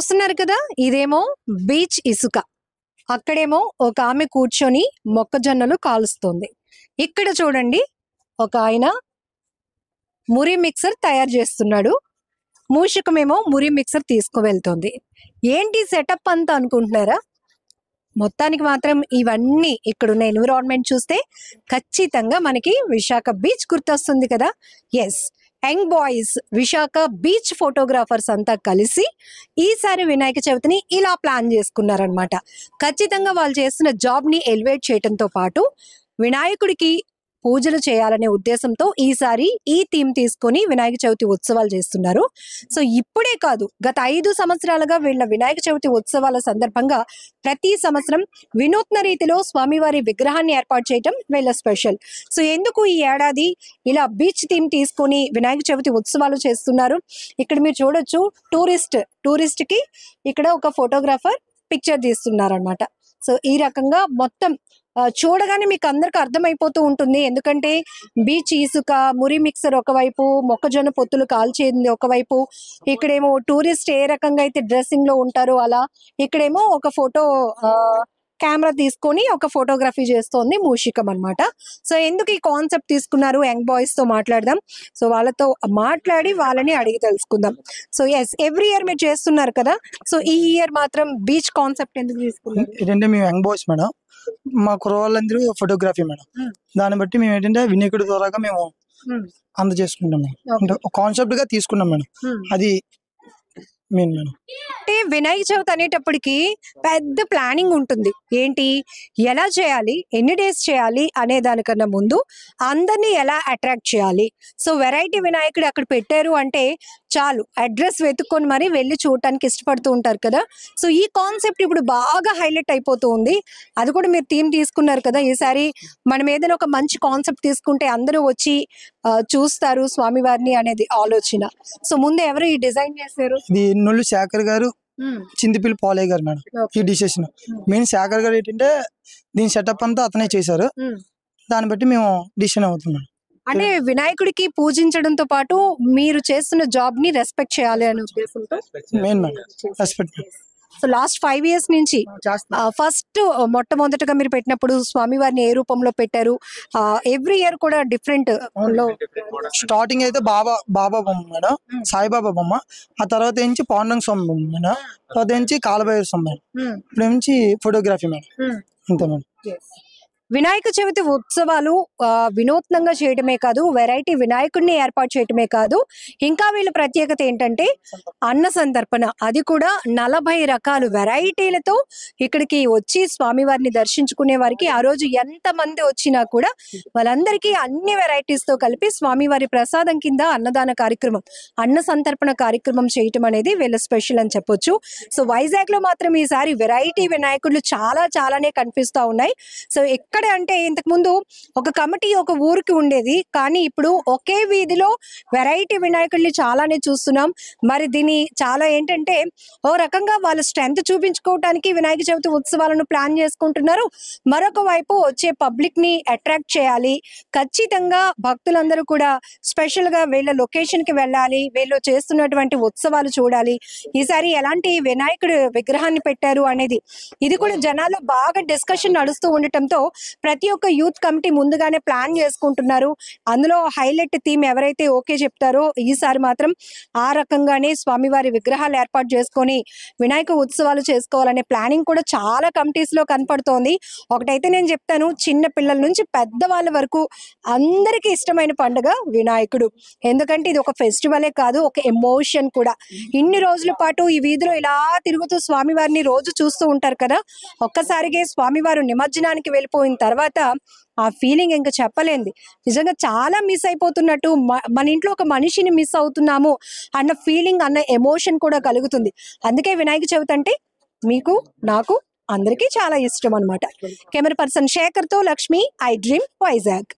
చూస్తున్నారు కదా, ఇదేమో బీచ్ ఇసుక. అక్కడేమో ఒక ఆమె కూర్చొని మొక్కజొన్నలు కాలుస్తుంది. ఇక్కడ చూడండి, ఒక ఆయన మురి మిక్సర్ తయారు చేస్తున్నాడు. మూషికమేమో మురి మిక్సర్ తీసుకువెళ్తుంది. ఏంటి సెటప్ అంతా అనుకుంటున్నారా? మొత్తానికి మాత్రం ఇవన్నీ ఇక్కడున్న ఎన్విరాన్మెంట్ చూస్తే ఖచ్చితంగా మనకి విశాఖ బీచ్ గుర్తొస్తుంది కదా. Yes, young boys Visakha beach photographers అంతా కలిసి ఈసారి వినాయక చవితిని ఇలా ప్లాన్ చేసుకున్నారనమాట. ఖచ్చితంగా వాళ్ళు చేస్తున్న జాబ్ని ఎలివేట్ చేయడంతో పాటు వినాయకుడికి పూజలు చేయాలనే ఉద్దేశంతో ఈసారి ఈ థీమ్ తీసుకొని వినాయక చవితి ఉత్సవాలు చేస్తున్నారు. సో ఇప్పుడే కాదు, గత 5 సంవత్సరాలుగా వీళ్ళ వినాయక చవితి ఉత్సవాల సందర్భంగా ప్రతి సంవత్సరం వినూత్న రీతిలో స్వామివారి విగ్రహాన్ని ఏర్పాటు చేయటం వీళ్ళ స్పెషల్. సో ఎందుకు ఈ ఏడాది ఇలా బీచ్ థీమ్ తీసుకొని వినాయక చవితి ఉత్సవాలు చేస్తున్నారు? ఇక్కడ మీరు చూడొచ్చు, టూరిస్ట్ కి ఇక్కడ ఒక ఫోటోగ్రాఫర్ పిక్చర్ తీస్తున్నారనమాట. సో ఈ రకంగా మొత్తం చూడగానే మీకు అందరికి అర్థమైపోతూ ఉంటుంది. ఎందుకంటే బీచ్ ఇసుక, మురి మిక్సర్ ఒకవైపు, మొక్కజొన్న పొత్తులు కాల్చేది ఒకవైపు, ఇక్కడేమో టూరిస్ట్ ఏ రకంగా అయితే డ్రెస్సింగ్ లో ఉంటారో అలా, ఇక్కడేమో ఒక ఫోటో కెమెరా తీసుకొని ఒక ఫోటోగ్రఫీ చేస్తోంది మూషికం అనమాట. సో ఎందుకు ఈ కాన్సెప్ట్ తీసుకున్నారు? యంగ్ బాయ్స్ తో మాట్లాడదాం. సో వాళ్ళతో మాట్లాడి వాళ్ళని అడిగి తెలుసుకుందాం. సో ఎస్, ఎవ్రీ ఇయర్ మీరు చేస్తున్నారు కదా, సో ఈ ఇయర్ మాత్రం బీచ్ కాన్సెప్ట్ ఎందుకు తీసుకున్నారు? ఏంటంటే మేము యంగ్ బాయ్స్ మేడం, మా కుర్రవాళ్ళందరూ ఫోటోగ్రఫీ మేడం. దాన్ని బట్టి మేము ఏంటంటే వినాయకుడి ద్వారాగా మేము అందజేసుకుంటాం మేడం. అంటే కాన్సెప్ట్ గా తీసుకున్నాం మేడం. అది మెయిన్ మేడం. అంటే వినాయక చవితి అనేటప్పటికి పెద్ద ప్లానింగ్ ఉంటుంది. ఏంటి, ఎలా చేయాలి, ఎన్ని డేస్ చేయాలి అనే దానికన్నా ముందు అందరినీ ఎలా అట్రాక్ట్ చేయాలి. సో వెరైటీ వినాయకుడు అక్కడ పెట్టారు అంటే చాలు, అడ్రస్ వెతుక్కొని మరి వెళ్ళి చూడటానికి ఇష్టపడుతూ ఉంటారు కదా. సో ఈ కాన్సెప్ట్ ఇప్పుడు బాగా హైలైట్ అయిపోతూ ఉంది. అది కూడా మీరు థీమ్ తీసుకున్నారు కదా. ఈసారి మనం ఏదైనా ఒక మంచి కాన్సెప్ట్ తీసుకుంటే అందరూ వచ్చి చూస్తారు స్వామివారిని అనేది ఆలోచన. సో ముందు ఎవరు ఈ డిజైన్ చేశారు? ఇది నొల్లు శేఖర్ గారు, చింతపిల్లి పాలయ్య గారు మేడం. ఈ డిసిషన్ మెయిన్ శేఖర్ గారు ఏంటంటే దీని సెటప్ అంతా అతనే చేశారు. దాన్ని బట్టి మేము డిసిషన్ అవుతున్నాం. అంటే వినాయకుడికి పూజించడంతో పాటు మీరు చేస్తున్న జాబ్ ని రెస్పెక్ట్ చేయాలి అనే ఉద్దేశంతో main madam respect. So last 5 years నుంచి ఫస్ట్ మొట్టమొదటిగా మీరు పెట్టినప్పుడు స్వామివారిని ఏ రూపంలో పెట్టారు? ఎవ్రీ ఇయర్ కూడా డిఫరెంట్ లో. స్టార్టింగ్ అయితే బాబా బొమ్మ మేడం, సాయిబాబా బొమ్మ. ఆ తర్వాత నుంచి పాండురంగ స్వామి బొమ్మ మేడం. తర్వాత నుంచి కాలభైరవ స్వామి మేడం. ఇప్పుడు నుంచి ఫోటోగ్రఫీ మేడం. అంతే మేడం. వినాయక చవితి ఉత్సవాలు వినూత్నంగా చేయటమే కాదు, వెరైటీ వినాయకుడిని ఏర్పాటు చేయటమే కాదు, ఇంకా వీళ్ళ ప్రత్యేకత ఏంటంటే అన్న సంతర్పణ. అది కూడా 40 రకాల వెరైటీలతో ఇక్కడికి వచ్చి స్వామివారిని దర్శించుకునే వారికి ఆ రోజు ఎంత మంది వచ్చినా కూడా వాళ్ళందరికీ అన్ని వెరైటీస్ తో కలిపి స్వామివారి ప్రసాదం కింద అన్నదాన కార్యక్రమం, అన్న సంతర్పణ కార్యక్రమం చేయటం అనేది వీళ్ళ స్పెషల్ అని చెప్పొచ్చు. సో వైజాగ్ లో మాత్రం ఈసారి వెరైటీ వినాయకుళ్ళు చాలానే కనిపిస్తా ఉన్నాయి. సో ఎక్కడ అంటే ఇంతకు ముందు ఒక కమిటీ ఒక ఊరికి ఉండేది, కానీ ఇప్పుడు ఒకే వీధిలో వెరైటీ వినాయకుడిని చాలానే చూస్తున్నాం. మరి దీని చాలా ఏంటంటే ఓ రకంగా వాళ్ళ స్ట్రెంత్ చూపించుకోవడానికి వినాయక చవితి ఉత్సవాలను ప్లాన్ చేసుకుంటున్నారు. మరొక వైపు వచ్చే పబ్లిక్ ని అట్రాక్ట్ చేయాలి. ఖచ్చితంగా భక్తులందరూ కూడా స్పెషల్ గా వీళ్ళ లొకేషన్ కి వెళ్ళాలి, వీళ్ళు చేస్తున్నటువంటి ఉత్సవాలు చూడాలి, ఈసారి ఎలాంటి వినాయకుడు విగ్రహాన్ని పెట్టారు అనేది ఇది కూడా జనాల్లో బాగా డిస్కషన్ నడుస్తూ ఉండటంతో ప్రతి ఒక్క యూత్ కమిటీ ముందుగానే ప్లాన్ చేసుకుంటున్నారు. అందులో హైలైట్ థీమ్ ఎవరైతే ఓకే చెప్తారో ఈసారి మాత్రం ఆ రకంగానే స్వామివారి విగ్రహాలు ఏర్పాటు చేసుకొని వినాయక ఉత్సవాలు చేసుకోవాలనే ప్లానింగ్ కూడా చాలా కమిటీస్ లో కనపడుతోంది. ఒకటైతే నేను చెప్తాను, చిన్న పిల్లల నుంచి పెద్దవాళ్ళ వరకు అందరికీ ఇష్టమైన పండుగ వినాయకుడు. ఎందుకంటే ఇది ఒక ఫెస్టివలే కాదు, ఒక ఎమోషన్ కూడా. ఇన్ని రోజుల పాటు ఈ వీధిలో ఇలా తిరుగుతూ స్వామివారిని రోజు చూస్తూ ఉంటారు కదా, ఒక్కసారిగా స్వామివారు నిమజ్జనానికి వెళ్ళిపోయిన తర్వాత ఆ ఫీలింగ్ ఇంకా చెప్పలేంది. నిజంగా చాలా మిస్ అయిపోతున్నట్టు, మన ఇంట్లో ఒక మనిషిని మిస్ అవుతున్నాము అన్న ఫీలింగ్, అన్న ఎమోషన్ కూడా కలుగుతుంది. అందుకే వినాయక చవితి అంటే మీకు, నాకు, అందరికీ చాలా ఇష్టం అనమాట. కెమెరా పర్సన్ శేఖర్ తో లక్ష్మి, ఐ డ్రీమ్ వైజాగ్.